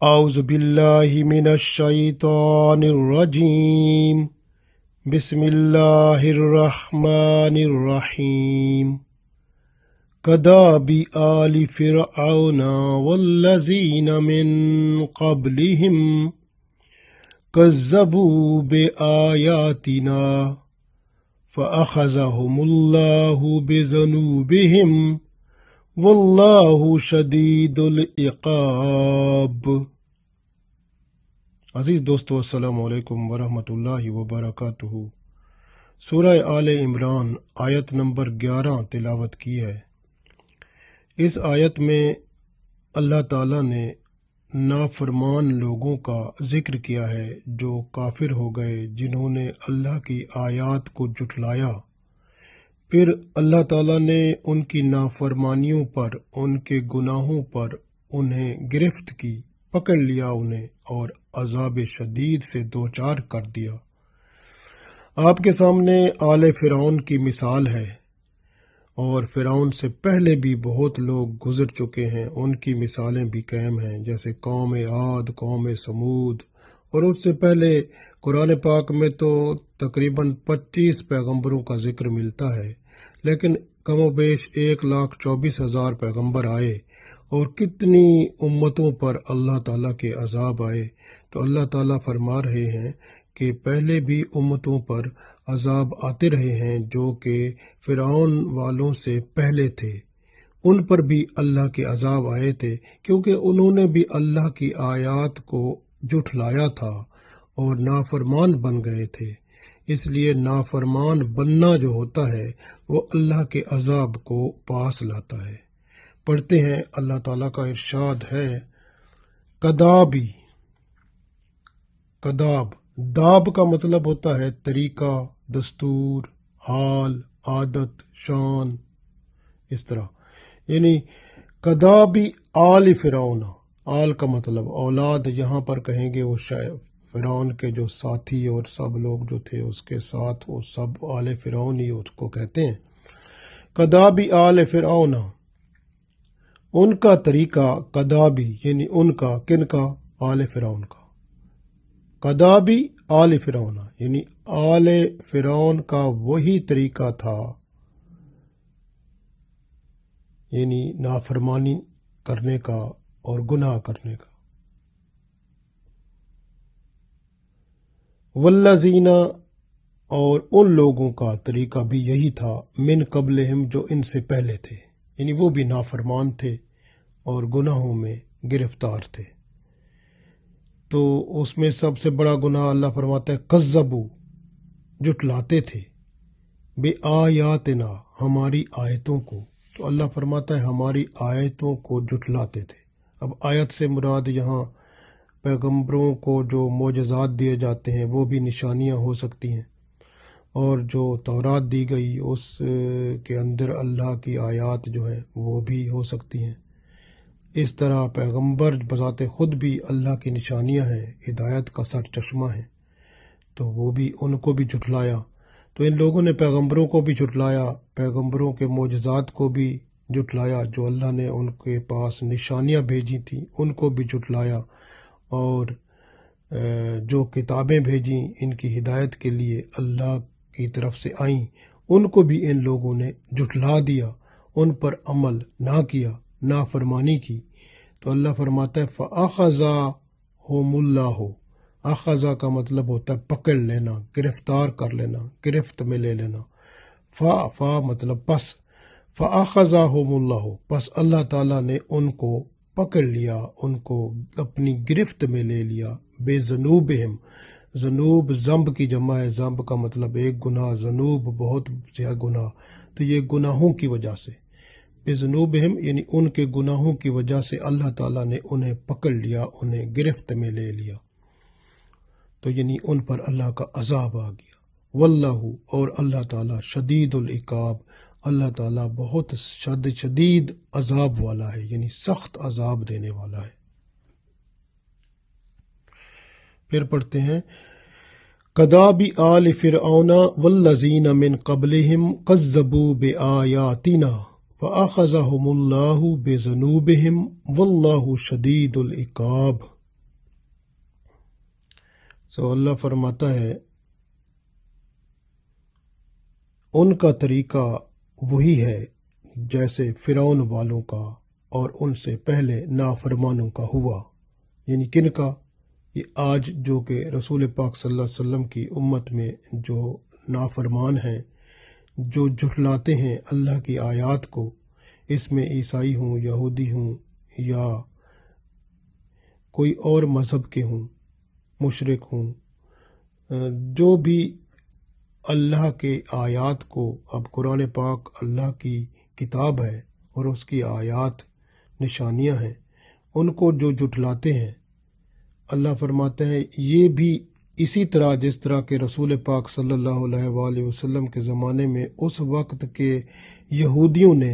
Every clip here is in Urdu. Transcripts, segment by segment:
اعوذ باللہ من الشیطان الرجیم بسم اللہ الرحمن الرحیم کداب آل فرعون والذین من قبلہم کذبوا بآیاتنا فأخذہم اللہ بذنوبہم واللہ شدید العقاب۔ عزیز دوستو، السلام علیکم ورحمۃ اللہ وبرکاتہ۔ سورہ آل عمران آیت نمبر 11 تلاوت کی ہے۔ اس آیت میں اللہ تعالیٰ نے نافرمان لوگوں کا ذکر کیا ہے جو کافر ہو گئے، جنہوں نے اللہ کی آیات کو جھٹلایا۔ پھر اللہ تعالیٰ نے ان کی نافرمانیوں پر، ان کے گناہوں پر انہیں گرفت کی، پکڑ لیا انہیں اور عذاب شدید سے دوچار کر دیا۔ آپ کے سامنے آل فرعون کی مثال ہے، اور فرعون سے پہلے بھی بہت لوگ گزر چکے ہیں، ان کی مثالیں بھی قائم ہیں، جیسے قوم عاد، قوم سمود، اور اس سے پہلے قرآن پاک میں تو تقریباً 25 پیغمبروں کا ذکر ملتا ہے، لیکن کم و بیش 1,24,000 پیغمبر آئے، اور کتنی امتوں پر اللہ تعالیٰ کے عذاب آئے۔ تو اللہ تعالیٰ فرما رہے ہیں کہ پہلے بھی امتوں پر عذاب آتے رہے ہیں جو کہ فرعون والوں سے پہلے تھے، ان پر بھی اللہ کے عذاب آئے تھے، کیونکہ انہوں نے بھی اللہ کی آیات کو جھٹلایا تھا اور نافرمان بن گئے تھے۔ اس لیے نافرمان بننا جو ہوتا ہے وہ اللہ کے عذاب کو پاس لاتا ہے۔ پڑھتے ہیں، اللہ تعالیٰ کا ارشاد ہے، کدابی، کداب، داب کا مطلب ہوتا ہے طریقہ، دستور، حال، عادت، شان، اس طرح، یعنی کدابی آل فرعون، آل کا مطلب اولاد، یہاں پر کہیں گے وہ شاید فرعون کے جو ساتھی اور سب لوگ جو تھے اس کے ساتھ، وہ سب آل فرعون ہی اس کو کہتے ہیں۔ کدابی آل فرعون، ان کا طریقہ، کدابی یعنی ان کا، کن کا؟ آل فرعون کا۔ کدابی آل فرعون یعنی آل فرعون کا وہی طریقہ تھا، یعنی نافرمانی کرنے کا اور گناہ کرنے کا۔ والذین، اور ان لوگوں کا طریقہ بھی یہی تھا، من قبلہم، جو ان سے پہلے تھے، یعنی وہ بھی نافرمان تھے اور گناہوں میں گرفتار تھے۔ تو اس میں سب سے بڑا گناہ اللہ فرماتا ہے کذبو، جھٹلاتے تھے، بے آیاتنا، ہماری آیتوں کو۔ تو اللہ فرماتا ہے ہماری آیتوں کو جھٹلاتے تھے۔ اب آیت سے مراد یہاں پیغمبروں کو جو معجزات دیے جاتے ہیں وہ بھی نشانیاں ہو سکتی ہیں، اور جو تورات دی گئی اس کے اندر اللہ کی آیات جو ہیں وہ بھی ہو سکتی ہیں۔ اس طرح پیغمبر بذات خود بھی اللہ کی نشانیاں ہیں، ہدایت کا سر چشمہ ہیں، تو وہ بھی ان کو بھی جھٹلایا۔ تو ان لوگوں نے پیغمبروں کو بھی جھٹلایا، پیغمبروں کے معجزات کو بھی جھٹلایا، جو اللہ نے ان کے پاس نشانیاں بھیجی تھیں ان کو بھی جھٹلایا، اور جو کتابیں بھیجیں ان کی ہدایت کے لیے اللہ کی طرف سے آئیں، ان کو بھی ان لوگوں نے جھٹلا دیا، ان پر عمل نہ کیا، نافرمانی کی۔ تو اللہ فرماتا ہے فَأَخَذَهُمُ اللَّهُ، اخذا کا مطلب ہوتا ہے پکڑ لینا، گرفتار کر لینا، گرفت میں لے لینا۔ فا مطلب پس، فَأَخَذَهُمُ اللَّهُ، پس اللہ تعالیٰ نے ان کو پکڑ لیا، ان کو اپنی گرفت میں لے لیا، بے ذنوبہم، ذنوب ذنب کی جمع ہے، ذنب کا مطلب ایک گناہ، ذنوب بہت زیادہ گناہ، تو یہ گناہوں کی وجہ سے، بے ذنوبہم یعنی ان کے گناہوں کی وجہ سے اللہ تعالیٰ نے انہیں پکڑ لیا، انہیں گرفت میں لے لیا، تو یعنی ان پر اللہ کا عذاب آ گیا۔ واللہ، اور اللہ تعالیٰ شدید العقاب، اللہ تعالیٰ بہت شدید عذاب والا ہے، یعنی سخت عذاب دینے والا ہے۔ پھر پڑھتے ہیں، کداب آل فرعون والذین من قبلہم کذبوا بآیاتنا فأخذہم اللہ بذنوبہم واللہ شدید العقاب۔ اللہ فرماتا ہے ان کا طریقہ وہی ہے جیسے فرعون والوں کا اور ان سے پہلے نافرمانوں کا ہوا۔ یعنی کن کا؟ یہ آج جو کہ رسول پاک صلی اللہ علیہ وسلم کی امت میں جو نافرمان ہیں، جو جھٹلاتے ہیں اللہ کی آیات کو، اس میں عیسائی ہوں، یہودی ہوں یا کوئی اور مذہب کے ہوں، مشرک ہوں، جو بھی اللہ کے آیات کو، اب قرآن پاک اللہ کی کتاب ہے اور اس کی آیات نشانیاں ہیں، ان کو جو جھٹلاتے ہیں، اللہ فرماتے ہیں یہ بھی اسی طرح جس طرح کہ رسول پاک صلی اللہ علیہ وآلہ وسلم کے زمانے میں اس وقت کے یہودیوں نے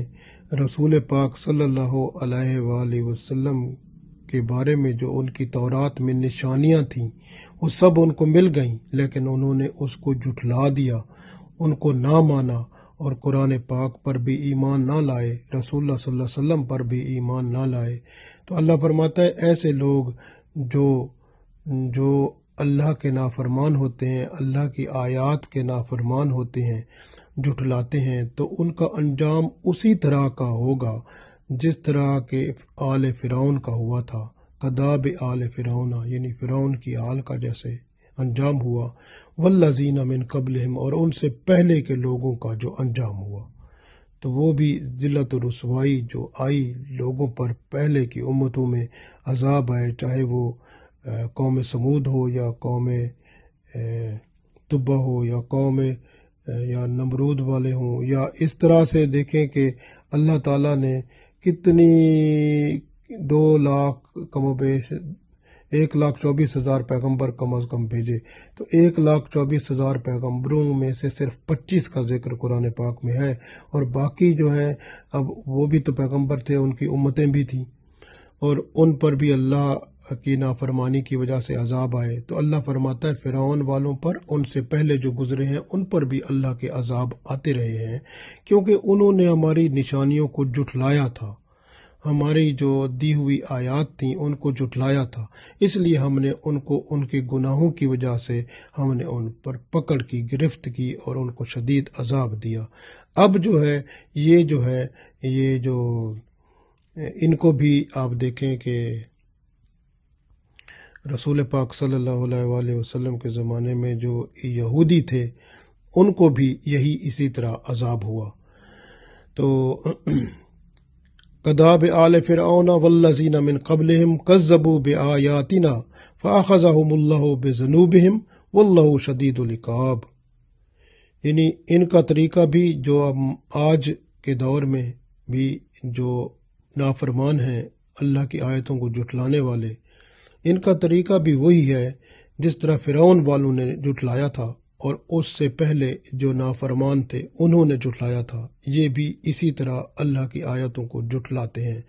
رسول پاک صلی اللہ علیہ وآلہ وسلم کے بارے میں جو ان کی تورات میں نشانیاں تھیں وہ سب ان کو مل گئیں، لیکن انہوں نے اس کو جھٹلا دیا، ان کو نہ مانا اور قرآن پاک پر بھی ایمان نہ لائے، رسول اللہ صلی اللہ علیہ وسلم پر بھی ایمان نہ لائے۔ تو اللہ فرماتا ہے ایسے لوگ جو اللہ کے نافرمان ہوتے ہیں، اللہ کی آیات کے نافرمان ہوتے ہیں، جھٹلاتے ہیں، تو ان کا انجام اسی طرح کا ہوگا جس طرح کہ آل فرعون کا ہوا تھا، کداب آل فرعون، یعنی فرعون کی آل کا جیسے انجام ہوا، والذین من قبلہم، اور ان سے پہلے کے لوگوں کا جو انجام ہوا، تو وہ بھی ذلت و رسوائی جو آئی لوگوں پر، پہلے کی امتوں میں عذاب آئے، چاہے وہ قوم سمود ہو یا قوم تبا ہو یا قوم یا نمرود والے ہوں، یا اس طرح سے دیکھیں کہ اللہ تعالیٰ نے کتنی 2 لاکھ کم و بیش 1,24,000 پیغمبر کم از کم بھیجے، تو 1,24,000 پیغمبروں میں سے صرف 25 کا ذکر قرآن پاک میں ہے، اور باقی جو ہیں اب وہ بھی تو پیغمبر تھے، ان کی امتیں بھی تھیں، اور ان پر بھی اللہ کی نافرمانی کی وجہ سے عذاب آئے۔ تو اللہ فرماتا ہے فرعون والوں پر، ان سے پہلے جو گزرے ہیں ان پر بھی اللہ کے عذاب آتے رہے ہیں، کیونکہ انہوں نے ہماری نشانیوں کو جھٹلایا تھا، ہماری جو دی ہوئی آیات تھیں ان کو جھٹلایا تھا، اس لیے ہم نے ان کو ان کے گناہوں کی وجہ سے ہم نے ان پر پکڑ کی، گرفت کی اور ان کو شدید عذاب دیا۔ اب جو ہے یہ جو ان کو بھی آپ دیکھیں کہ رسول پاک صلی اللہ علیہ وآلہ وسلم کے زمانے میں جو یہودی تھے ان کو بھی یہی اسی طرح عذاب ہوا۔ تو کداب آل فرعون والذین من قبلہم کذبوا بآیاتنا فأخذہم اللہ بذنوبہم واللہ شدید العقاب، یعنی ان کا طریقہ بھی جو اب آج کے دور میں بھی جو نافرمان ہیں، اللہ کی آیتوں کو جھٹلانے والے، ان کا طریقہ بھی وہی ہے جس طرح فرعون والوں نے جھٹلایا تھا اور اس سے پہلے جو نافرمان تھے انہوں نے جھٹلایا تھا، یہ بھی اسی طرح اللہ کی آیتوں کو جھٹلاتے ہیں۔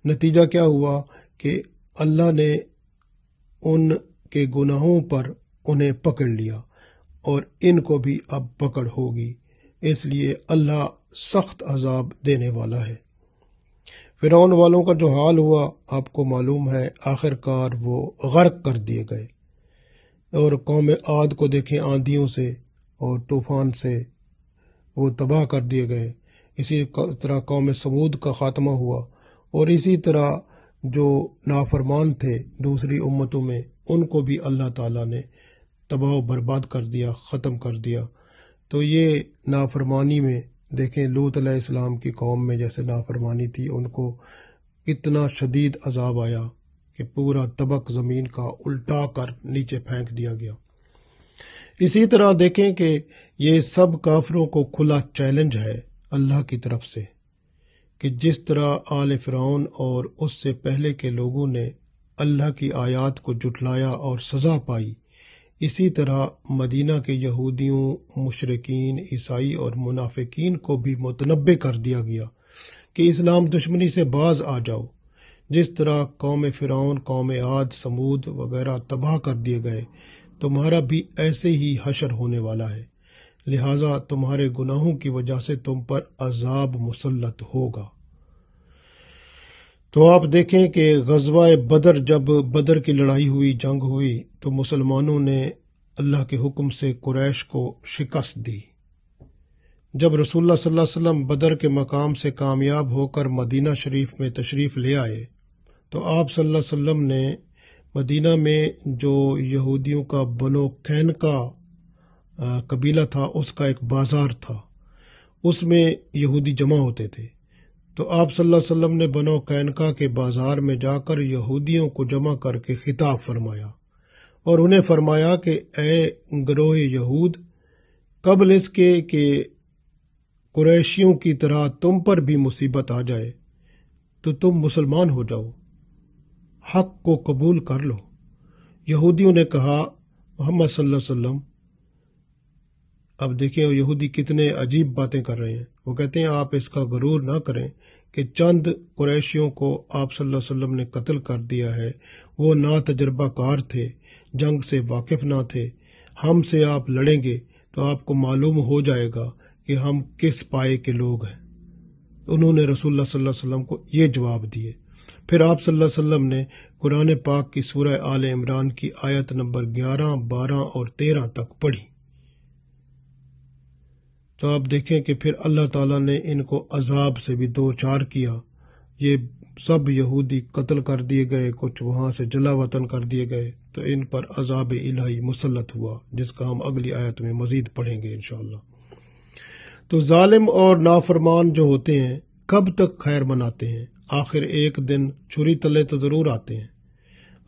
نتیجہ کیا ہوا کہ اللہ نے ان کے گناہوں پر انہیں پکڑ لیا اور ان کو بھی اب پکڑ ہوگی، اس لیے اللہ سخت عذاب دینے والا ہے۔ فرعون والوں کا جو حال ہوا آپ کو معلوم ہے، آخر کار وہ غرق کر دیے گئے، اور قوم عاد کو دیکھیں، آندھیوں سے اور طوفان سے وہ تباہ کر دیے گئے، اسی طرح قوم سمود کا خاتمہ ہوا، اور اسی طرح جو نافرمان تھے دوسری امتوں میں ان کو بھی اللہ تعالیٰ نے تباہ و برباد کر دیا، ختم کر دیا۔ تو یہ نافرمانی میں دیکھیں لوط علیہ السلام کی قوم میں جیسے نافرمانی تھی، ان کو اتنا شدید عذاب آیا کہ پورا طبق زمین کا الٹا کر نیچے پھینک دیا گیا۔ اسی طرح دیکھیں کہ یہ سب کافروں کو کھلا چیلنج ہے اللہ کی طرف سے کہ جس طرح آل فرعون اور اس سے پہلے کے لوگوں نے اللہ کی آیات کو جھٹلایا اور سزا پائی، اسی طرح مدینہ کے یہودیوں، مشرکین، عیسائی اور منافقین کو بھی متنبع کر دیا گیا کہ اسلام دشمنی سے باز آ جاؤ۔ جس طرح قوم فرعون، قوم عاد، سمود وغیرہ تباہ کر دیے گئے، تمہارا بھی ایسے ہی حشر ہونے والا ہے، لہٰذا تمہارے گناہوں کی وجہ سے تم پر عذاب مسلط ہوگا۔ تو آپ دیکھیں کہ غزوہ بدر، جب بدر کی لڑائی ہوئی، جنگ ہوئی، تو مسلمانوں نے اللہ کے حکم سے قریش کو شکست دی۔ جب رسول اللہ صلی اللہ علیہ وسلم بدر کے مقام سے کامیاب ہو کر مدینہ شریف میں تشریف لے آئے، تو آپ صلی اللہ علیہ وسلم نے مدینہ میں جو یہودیوں کا بنو قینقا قبیلہ تھا، اس کا ایک بازار تھا، اس میں یہودی جمع ہوتے تھے۔ تو آپ صلی اللہ علیہ وسلم نے بنو قینقا کے بازار میں جا کر یہودیوں کو جمع کر کے خطاب فرمایا اور انہیں فرمایا کہ اے گروہ یہود، قبل اس کے کہ قریشیوں کی طرح تم پر بھی مصیبت آ جائے تو تم مسلمان ہو جاؤ، حق کو قبول کر لو۔ یہودیوں نے کہا محمد صلی اللہ علیہ وسلم، اب دیکھیں یہودی کتنے عجیب باتیں کر رہے ہیں۔ وہ کہتے ہیں آپ اس کا غرور نہ کریں کہ چند قریشیوں کو آپ صلی اللہ علیہ وسلم نے قتل کر دیا ہے، وہ نا تجربہ کار تھے، جنگ سے واقف نہ تھے، ہم سے آپ لڑیں گے تو آپ کو معلوم ہو جائے گا کہ ہم کس پائے کے لوگ ہیں۔ انہوں نے رسول اللہ صلی اللہ علیہ وسلم کو یہ جواب دیے۔ پھر آپ صلی اللہ علیہ وسلم نے قرآن پاک کی سورہ آل عمران کی آیت نمبر 11، 12 اور 13 تک پڑھی۔ تو آپ دیکھیں کہ پھر اللہ تعالیٰ نے ان کو عذاب سے بھی دو چار کیا۔ یہ سب یہودی قتل کر دیے گئے، کچھ وہاں سے جلا وطن کر دیے گئے، تو ان پر عذاب الہی مسلط ہوا، جس کا ہم اگلی آیت میں مزید پڑھیں گے انشاءاللہ۔ تو ظالم اور نافرمان جو ہوتے ہیں کب تک خیر مناتے ہیں؟ آخر ایک دن چھری تلے تو ضرور آتے ہیں۔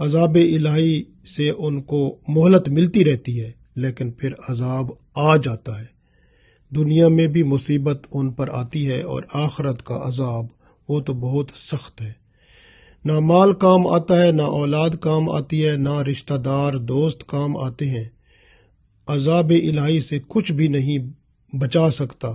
عذاب الہی سے ان کو مہلت ملتی رہتی ہے، لیکن پھر عذاب آ جاتا ہے۔ دنیا میں بھی مصیبت ان پر آتی ہے، اور آخرت کا عذاب وہ تو بہت سخت ہے۔ نہ مال کام آتا ہے، نہ اولاد کام آتی ہے، نہ رشتہ دار دوست کام آتے ہیں۔ عذاب الہی سے کچھ بھی نہیں بچا سکتا۔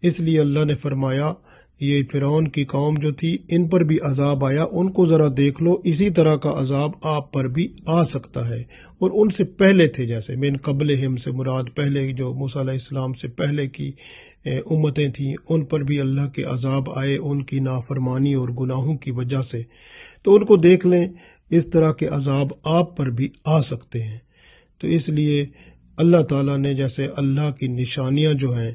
اس لیے اللہ نے فرمایا یہ فرعون کی قوم جو تھی، ان پر بھی عذاب آیا، ان کو ذرا دیکھ لو، اسی طرح کا عذاب آپ پر بھی آ سکتا ہے۔ اور ان سے پہلے تھے، جیسے من قبلہم سے مراد پہلے جو موسیٰ علیہ السلام سے پہلے کی امتیں تھیں، ان پر بھی اللہ کے عذاب آئے ان کی نافرمانی اور گناہوں کی وجہ سے۔ تو ان کو دیکھ لیں، اس طرح کے عذاب آپ پر بھی آ سکتے ہیں۔ تو اس لیے اللہ تعالیٰ نے جیسے اللہ کی نشانیاں جو ہیں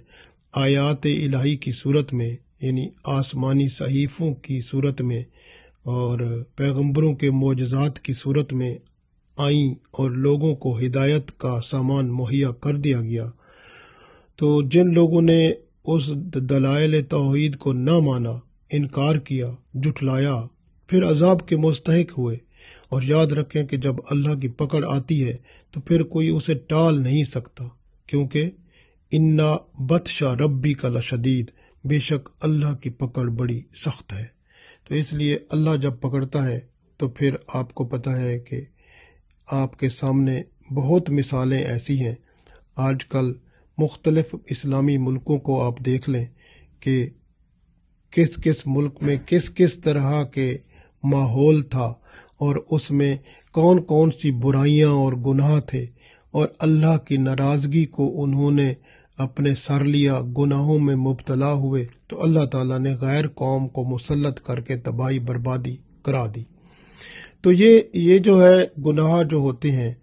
آیات الہی کی صورت میں، یعنی آسمانی صحیفوں کی صورت میں اور پیغمبروں کے معجزات کی صورت میں آئیں اور لوگوں کو ہدایت کا سامان مہیا کر دیا گیا، تو جن لوگوں نے اس دلائل توحید کو نہ مانا، انکار کیا، جھٹلایا، پھر عذاب کے مستحق ہوئے۔ اور یاد رکھیں کہ جب اللہ کی پکڑ آتی ہے تو پھر کوئی اسے ٹال نہیں سکتا، کیونکہ انا بطش ربی کا لشدید، بے شک اللہ کی پکڑ بڑی سخت ہے۔ تو اس لیے اللہ جب پکڑتا ہے تو پھر آپ کو پتہ ہے کہ آپ کے سامنے بہت مثالیں ایسی ہیں۔ آج کل مختلف اسلامی ملکوں کو آپ دیکھ لیں کہ کس کس ملک میں کس کس طرح کے ماحول تھا، اور اس میں کون کون سی برائیاں اور گناہ تھے، اور اللہ کی ناراضگی کو انہوں نے اپنے سر لیا، گناہوں میں مبتلا ہوئے، تو اللہ تعالیٰ نے غیر قوم کو مسلط کر کے تباہی بربادی کرا دی۔ تو یہ جو ہے گناہ جو ہوتے ہیں،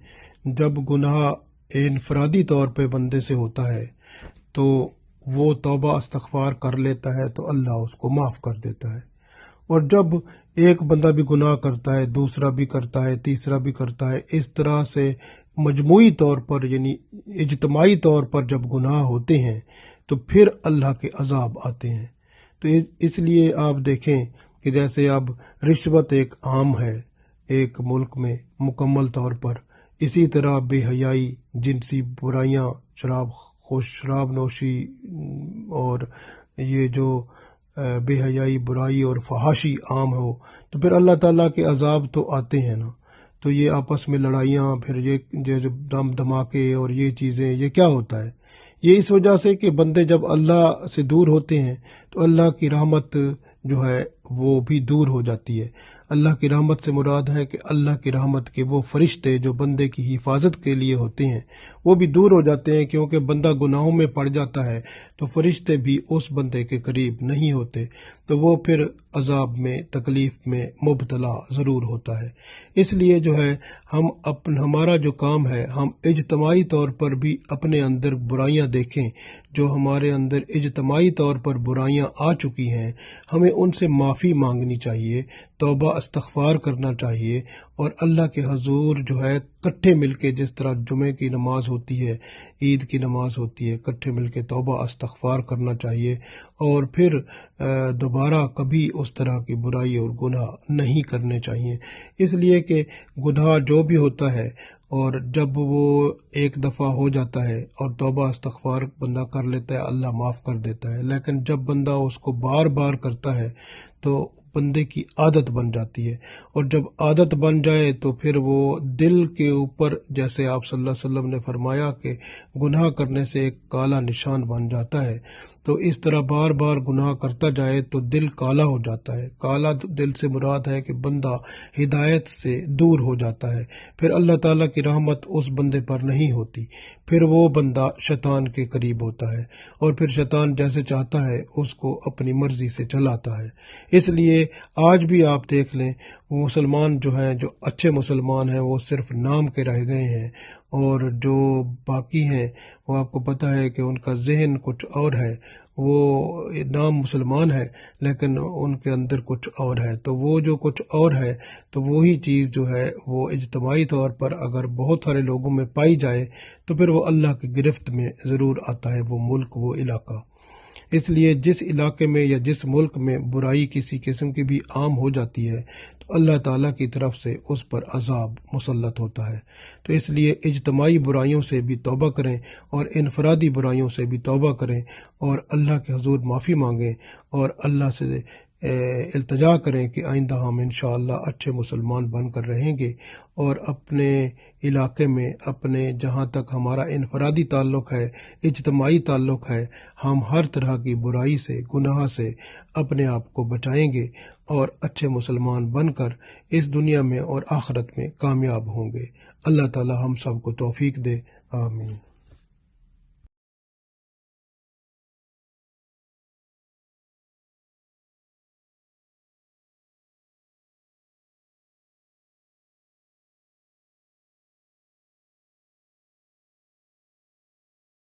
جب گناہ انفرادی طور پہ بندے سے ہوتا ہے تو وہ توبہ استغفار کر لیتا ہے تو اللہ اس کو معاف کر دیتا ہے۔ اور جب ایک بندہ بھی گناہ کرتا ہے، دوسرا بھی کرتا ہے، تیسرا بھی کرتا ہے، اس طرح سے مجموعی طور پر یعنی اجتماعی طور پر جب گناہ ہوتے ہیں تو پھر اللہ کے عذاب آتے ہیں۔ تو اس لیے آپ دیکھیں کہ جیسے اب رشوت ایک عام ہے ایک ملک میں مکمل طور پر، اسی طرح بے حیائی، جنسی برائیاں، شراب نوشی اور یہ جو بے حیائی، برائی اور فحاشی عام ہو، تو پھر اللہ تعالیٰ کے عذاب تو آتے ہیں نا۔ تو یہ آپس میں لڑائیاں، پھر یہ جو دم دھماکے اور یہ چیزیں، یہ کیا ہوتا ہے؟ یہ اس وجہ سے کہ بندے جب اللہ سے دور ہوتے ہیں تو اللہ کی رحمت جو ہے وہ بھی دور ہو جاتی ہے۔ اللہ کی رحمت سے مراد ہے کہ اللہ کی رحمت کے وہ فرشتے جو بندے کی حفاظت کے لیے ہوتے ہیں، وہ بھی دور ہو جاتے ہیں، کیونکہ بندہ گناہوں میں پڑ جاتا ہے تو فرشتے بھی اس بندے کے قریب نہیں ہوتے، تو وہ پھر عذاب میں، تکلیف میں مبتلا ضرور ہوتا ہے۔ اس لیے جو ہے ہمارا جو کام ہے، ہم اجتماعی طور پر بھی اپنے اندر برائیاں دیکھیں، جو ہمارے اندر اجتماعی طور پر برائیاں آ چکی ہیں، ہمیں ان سے معافی مانگنی چاہیے، توبہ استغفار کرنا چاہیے، اور اللہ کے حضور جو ہے کٹھے مل کے، جس طرح جمعے کی نماز ہوتی ہے، عید کی نماز ہوتی ہے، کٹھے مل کے توبہ استغفار کرنا چاہیے، اور پھر دوبارہ کبھی اس طرح کی برائی اور گناہ نہیں کرنے چاہیے۔ اس لیے کہ گناہ جو بھی ہوتا ہے، اور جب وہ ایک دفعہ ہو جاتا ہے اور توبہ استغفار بندہ کر لیتا ہے، اللہ معاف کر دیتا ہے، لیکن جب بندہ اس کو بار بار کرتا ہے تو بندے کی عادت بن جاتی ہے، اور جب عادت بن جائے تو پھر وہ دل کے اوپر، جیسے آپ صلی اللہ علیہ وسلم نے فرمایا کہ گناہ کرنے سے ایک کالا نشان بن جاتا ہے، تو اس طرح بار بار گناہ کرتا جائے تو دل کالا ہو جاتا ہے۔ کالا دل سے مراد ہے کہ بندہ ہدایت سے دور ہو جاتا ہے، پھر اللہ تعالیٰ کی رحمت اس بندے پر نہیں ہوتی، پھر وہ بندہ شیطان کے قریب ہوتا ہے، اور پھر شیطان جیسے چاہتا ہے اس کو اپنی مرضی سے چلاتا ہے۔ اس لیے آج بھی آپ دیکھ لیں، وہ مسلمان جو ہیں، جو اچھے مسلمان ہیں، وہ صرف نام کے رہ گئے ہیں، اور جو باقی ہیں وہ آپ کو پتہ ہے کہ ان کا ذہن کچھ اور ہے، وہ نام مسلمان ہے لیکن ان کے اندر کچھ اور ہے، تو وہ جو کچھ اور ہے تو وہی چیز جو ہے وہ اجتماعی طور پر اگر بہت سارے لوگوں میں پائی جائے تو پھر وہ اللہ کی گرفت میں ضرور آتا ہے، وہ ملک، وہ علاقہ۔ اس لیے جس علاقے میں یا جس ملک میں برائی کسی قسم کی بھی عام ہو جاتی ہے تو اللہ تعالیٰ کی طرف سے اس پر عذاب مسلط ہوتا ہے۔ تو اس لیے اجتماعی برائیوں سے بھی توبہ کریں، اور انفرادی برائیوں سے بھی توبہ کریں، اور اللہ کے حضور معافی مانگیں، اور اللہ سے التجا کریں کہ آئندہ ہم انشاءاللہ اچھے مسلمان بن کر رہیں گے، اور اپنے علاقے میں، اپنے جہاں تک ہمارا انفرادی تعلق ہے، اجتماعی تعلق ہے، ہم ہر طرح کی برائی سے، گناہ سے اپنے آپ کو بچائیں گے، اور اچھے مسلمان بن کر اس دنیا میں اور آخرت میں کامیاب ہوں گے۔ اللہ تعالی ہم سب کو توفیق دے، آمین۔